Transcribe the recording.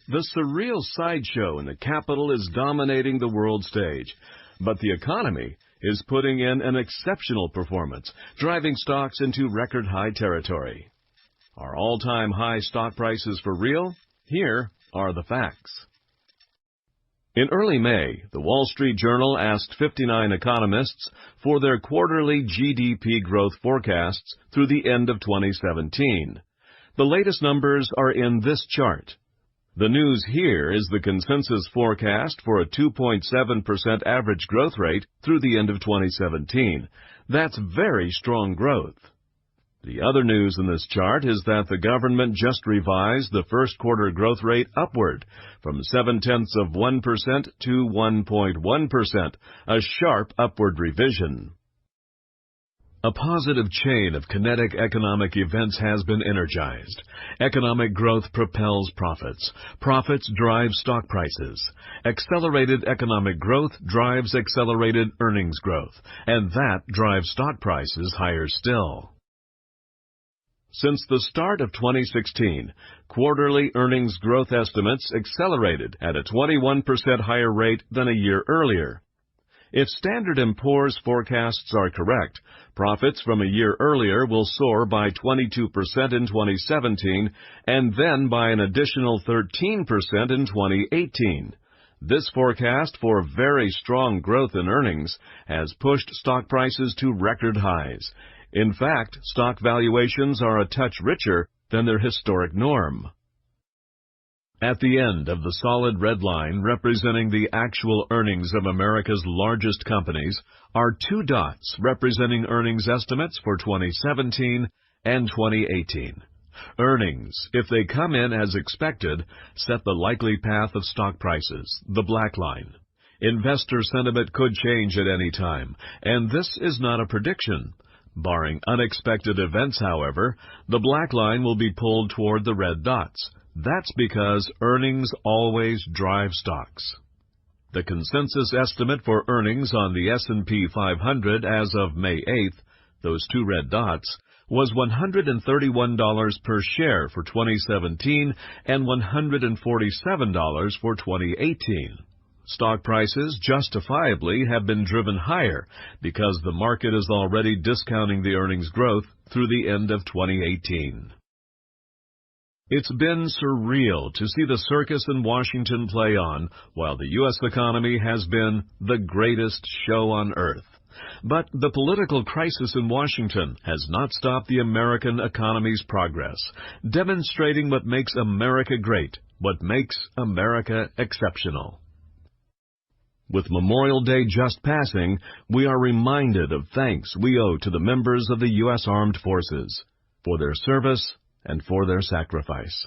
The surreal sideshow in the capital is dominating the world stage, but the economy is putting in an exceptional performance, driving stocks into record-high territory. Are all-time high stock prices for real? Here are the facts. In early May, the Wall Street Journal asked 59 economists for their quarterly GDP growth forecasts through the end of 2017. The latest numbers are in this chart. The news here is the consensus forecast for a 2.7% average growth rate through the end of 2017. That's very strong growth. The other news in this chart is that the government just revised the first quarter growth rate upward from 0.7% to 1.1%, a sharp upward revision. A positive chain of kinetic economic events has been energized. Economic growth propels profits. Profits drive stock prices. Accelerated economic growth drives accelerated earnings growth, and that drives stock prices higher still. Since the start of 2016, quarterly earnings growth estimates accelerated at a 21% higher rate than a year earlier. If Standard & Poor's forecasts are correct, profits from a year earlier will soar by 22% in 2017 and then by an additional 13% in 2018. This forecast for very strong growth in earnings has pushed stock prices to record highs. In fact, stock valuations are a touch richer than their historic norm. At the end of the solid red line representing the actual earnings of America's largest companies are two dots representing earnings estimates for 2017 and 2018. Earnings, if they come in as expected, set the likely path of stock prices, the black line. Investor sentiment could change at any time, and this is not a prediction. Barring unexpected events, however, the black line will be pulled toward the red dots. That's because earnings always drive stocks. The consensus estimate for earnings on the S&P 500 as of May 8th, those two red dots, was $131 per share for 2017 and $147 for 2018. Stock prices justifiably have been driven higher because the market is already discounting the earnings growth through the end of 2018. It's been surreal to see the circus in Washington play on while the U.S. economy has been the greatest show on earth. But the political crisis in Washington has not stopped the American economy's progress, demonstrating what makes America great, what makes America exceptional. With Memorial Day just passing, we are reminded of thanks we owe to the members of the U.S. Armed Forces for their service and for their sacrifice.